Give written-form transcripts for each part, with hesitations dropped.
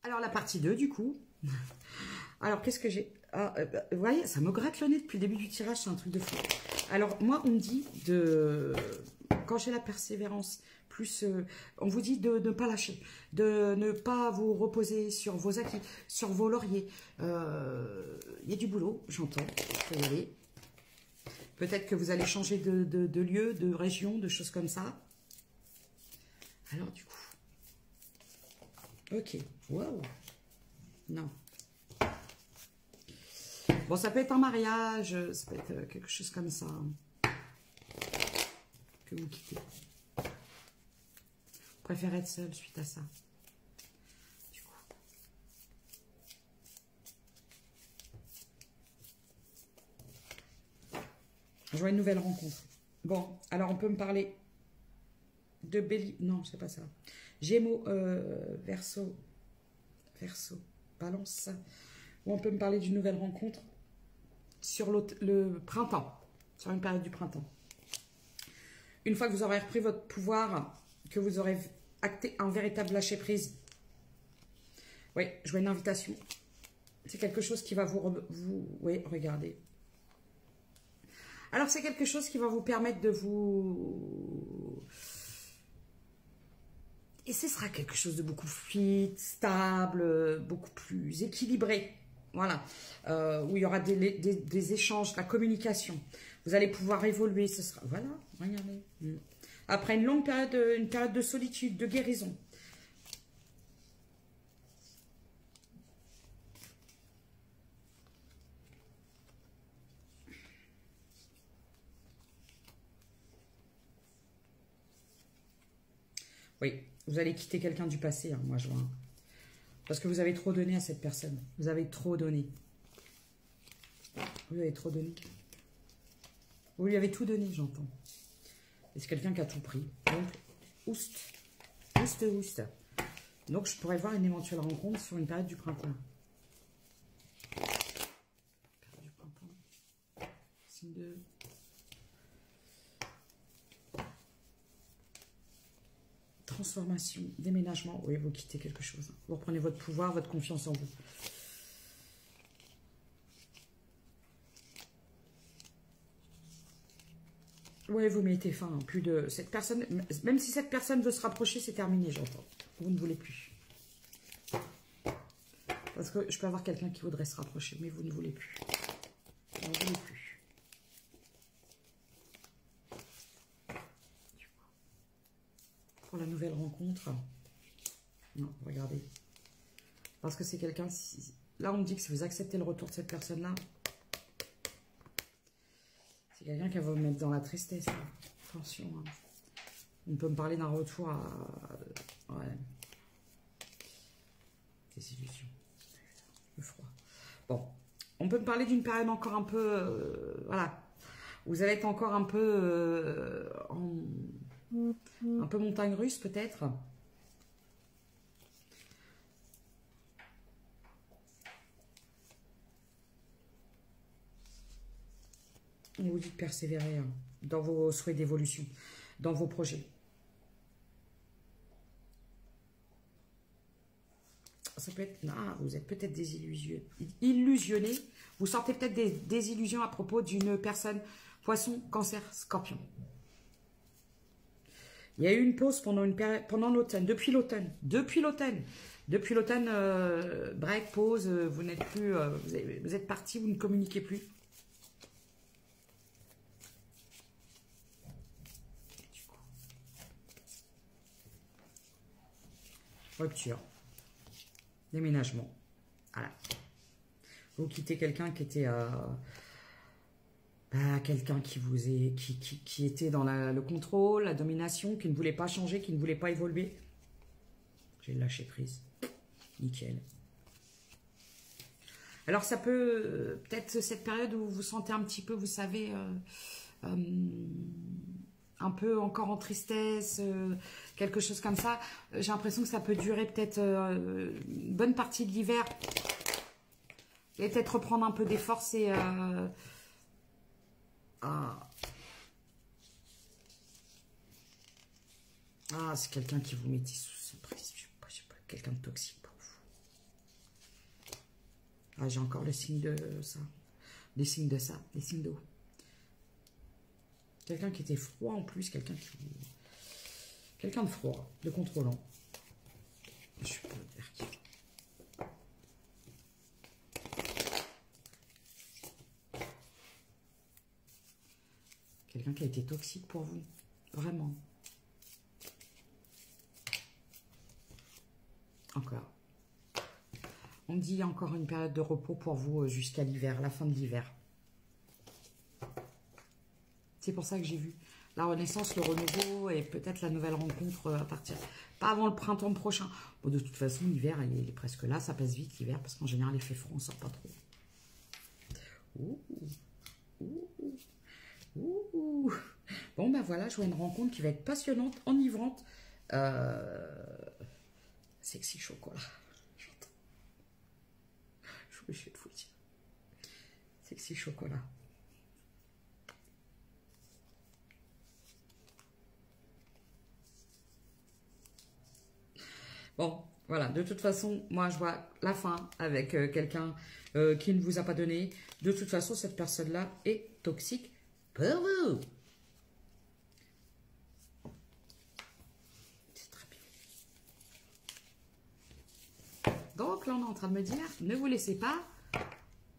Alors, la partie 2, du coup. Alors, qu'est-ce que j'ai vous voyez, ça me gratte le nez depuis le début du tirage, c'est un truc de fou. Alors, moi, on me dit de... Quand j'ai la persévérance, plus... on vous dit de ne pas lâcher, de ne pas vous reposer sur vos acquis, sur vos lauriers. Il y a du boulot, j'entends, faut y aller. Peut-être que vous allez changer de lieu, de région, de choses comme ça. Alors, du coup... Ok, wow. Non. Bon, ça peut être un mariage, ça peut être quelque chose comme ça. Que vous quittez. Vous préférez être seul suite à ça. Du coup. Je vois une nouvelle rencontre. Bon, alors on peut me parler de Bélier. Non, c'est pas ça. Gémeaux, Verseau, Balance. Ou on peut me parler d'une nouvelle rencontre sur le printemps, sur une période du printemps. Une fois que vous aurez repris votre pouvoir, que vous aurez acté un véritable lâcher-prise. Oui, je vois une invitation. C'est quelque chose qui va oui, regardez. Alors, c'est quelque chose qui va vous permettre de vous... Et ce sera quelque chose de beaucoup plus fluide, stable, beaucoup plus équilibré. Voilà, où il y aura des échanges, de la communication. Vous allez pouvoir évoluer, ce sera... Voilà, regardez. Après une longue période, une période de solitude, de guérison. Oui, vous allez quitter quelqu'un du passé, hein, moi je vois. Parce que vous avez trop donné à cette personne. Vous avez trop donné. Vous lui avez trop donné. Vous lui avez tout donné, j'entends. Et c'est quelqu'un qui a tout pris. Donc, oust. Oust, oust. Donc, je pourrais voir une éventuelle rencontre sur une période du printemps. Période du printemps. Signe de... Transformation, déménagement. Oui, vous quittez quelque chose. Vous reprenez votre pouvoir, votre confiance en vous. Oui, vous mettez fin. Plus de cette personne, même si cette personne veut se rapprocher, c'est terminé, j'entends. Vous ne voulez plus. Parce que je peux avoir quelqu'un qui voudrait se rapprocher, mais vous ne voulez plus. Vous ne voulez plus. Pour la nouvelle rencontre. Non, regardez. Parce que c'est quelqu'un... Là, on me dit que si vous acceptez le retour de cette personne-là, c'est quelqu'un qui va vous mettre dans la tristesse. Hein. Attention. Hein. On peut me parler d'un retour à... Ouais. Désillusion. Le froid. Bon. On peut me parler d'une période encore un peu... voilà. Vous allez être encore un peu... un peu montagne russe, peut-être. On vous dit de persévérer hein, dans vos souhaits d'évolution, dans vos projets. Ça peut être... Ah, vous êtes peut-être illusionné. Vous sortez peut-être des désillusions à propos d'une personne poisson, cancer, scorpion. Il y a eu une pause pendant l'automne, depuis l'automne. Depuis l'automne, break, pause, vous n'êtes plus... vous êtes parti, vous ne communiquez plus. Rupture. Déménagement. Voilà. Vous quittez quelqu'un qui était... quelqu'un qui était dans le contrôle, la domination, qui ne voulait pas changer, qui ne voulait pas évoluer. J'ai lâché prise. Nickel. Alors ça peut... peut-être cette période où vous vous sentez un petit peu, vous savez... un peu encore en tristesse, quelque chose comme ça. J'ai l'impression que ça peut durer peut-être une bonne partie de l'hiver. Et peut-être reprendre un peu des forces et... c'est quelqu'un qui vous met sous prise. Je sais pas, quelqu'un de toxique pour vous. Ah, j'ai encore le signe de ça. Des signes de ça, des signes d'eau. Quelqu'un qui était froid en plus, quelqu'un de froid, de contrôlant. Je peux dire qui. Quelqu'un qui a été toxique pour vous. Vraiment. Encore. On me dit encore une période de repos pour vous jusqu'à l'hiver, la fin de l'hiver. C'est pour ça que j'ai vu la renaissance, le renouveau et peut-être la nouvelle rencontre à partir... Pas avant le printemps prochain. Bon, de toute façon, l'hiver, il est presque là. Ça passe vite, l'hiver, parce qu'en général, il fait froid, on ne sort pas trop. Ouh, ouh, ouh. Bon, ben voilà, je vois une rencontre qui va être passionnante, enivrante. Sexy chocolat. J'entends. Je suis obligée de vous le dire. Sexy chocolat. Bon, voilà, de toute façon, moi je vois la fin avec quelqu'un qui ne vous a pas donné. De toute façon, cette personne-là est toxique pour vous. C'est très bien. Donc là, on est en train de me dire, ne vous laissez pas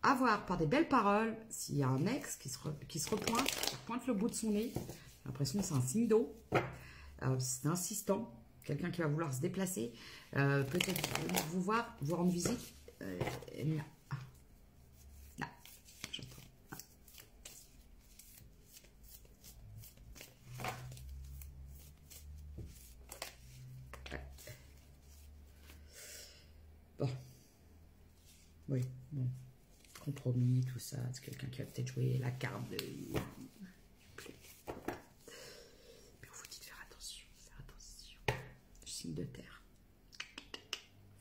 avoir par des belles paroles. S'il y a un ex qui se repointe, qui pointe le bout de son nez, j'ai l'impression que c'est un signe d'eau. C'est insistant. Quelqu'un qui va vouloir se déplacer, peut-être venir vous voir, vous rendre visite. Non. Ah. Non. J'entends. Ah. Ouais. Bon. Oui, bon. Compromis, tout ça. C'est quelqu'un qui va peut-être jouer la carte de... Signe de terre.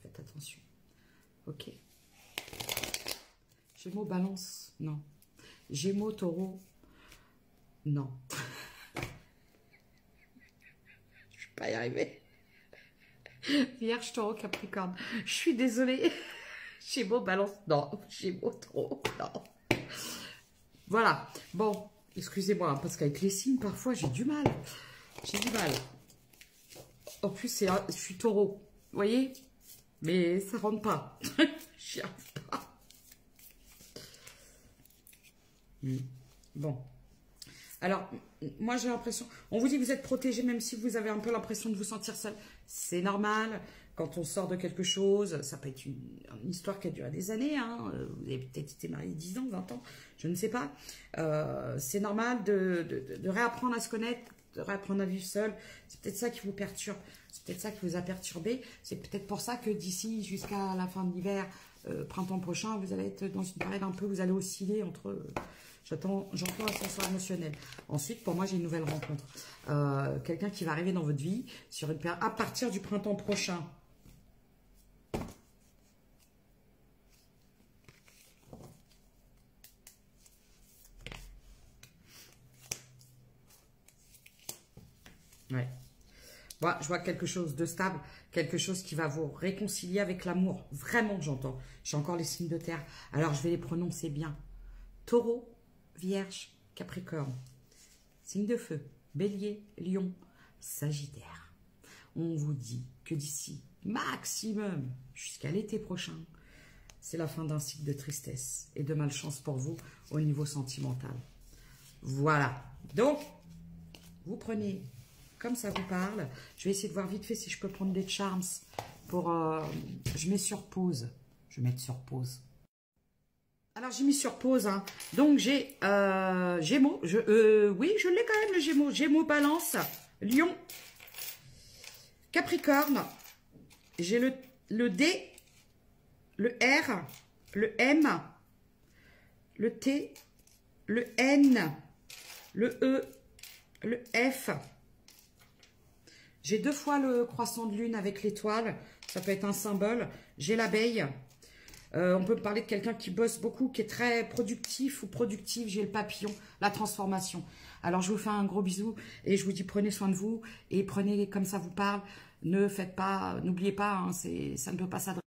Faites attention. Ok. Gémeaux, balance. Non. Gémeaux, taureau. Non. Je ne vais pas y arriver. Vierge, taureau, capricorne. Je suis désolée. Gémeaux, balance. Non. Gémeaux, taureau. Non. Voilà. Bon. Excusez-moi, parce qu'avec les signes, parfois, j'ai du mal. J'ai du mal. En plus, je suis taureau, vous voyez? Mais ça rentre pas. J'y arrive pas. Bon. Alors, moi, j'ai l'impression... On vous dit que vous êtes protégé, même si vous avez un peu l'impression de vous sentir seul. C'est normal. Quand on sort de quelque chose, ça peut être une histoire qui a duré des années. Hein. Vous avez peut-être été marié 10 ans, 20 ans, je ne sais pas. C'est normal de réapprendre à se connaître, de réapprendre à vivre seul. C'est peut-être ça qui vous perturbe. C'est peut-être ça qui vous a perturbé. C'est peut-être pour ça que d'ici jusqu'à la fin de l'hiver, printemps prochain, vous allez être dans une période un peu, vous allez osciller entre... J'entends ascenseur émotionnel. Ensuite, pour moi, j'ai une nouvelle rencontre. Quelqu'un qui va arriver dans votre vie sur une période à partir du printemps prochain. Ouais. Bon, je vois quelque chose de stable, quelque chose qui va vous réconcilier avec l'amour. Vraiment, j'entends. J'ai encore les signes de terre. Alors, je vais les prononcer bien. Taureau, Vierge, Capricorne. Signe de feu, Bélier, Lion, Sagittaire. On vous dit que d'ici maximum jusqu'à l'été prochain, c'est la fin d'un cycle de tristesse et de malchance pour vous au niveau sentimental. Voilà. Donc, vous prenez... Comme ça vous parle, je vais essayer de voir vite fait si je peux prendre des charms pour... je mets sur pause. Je vais mettre sur pause. Alors, j'ai mis sur pause. Hein. Donc, j'ai Gémeaux. Oui, je l'ai quand même, le Gémeaux. Gémeaux, Balance, Lion, Capricorne. J'ai le D, le R, le M, le T, le N, le E, le F. J'ai 2 fois le croissant de lune avec l'étoile. Ça peut être un symbole. J'ai l'abeille. On peut me parler de quelqu'un qui bosse beaucoup, qui est très productif ou productive. J'ai le papillon, la transformation. Alors, je vous fais un gros bisou et je vous dis prenez soin de vous et prenez comme ça vous parle. Ne faites pas, n'oubliez pas, hein, ça ne peut pas s'adresser.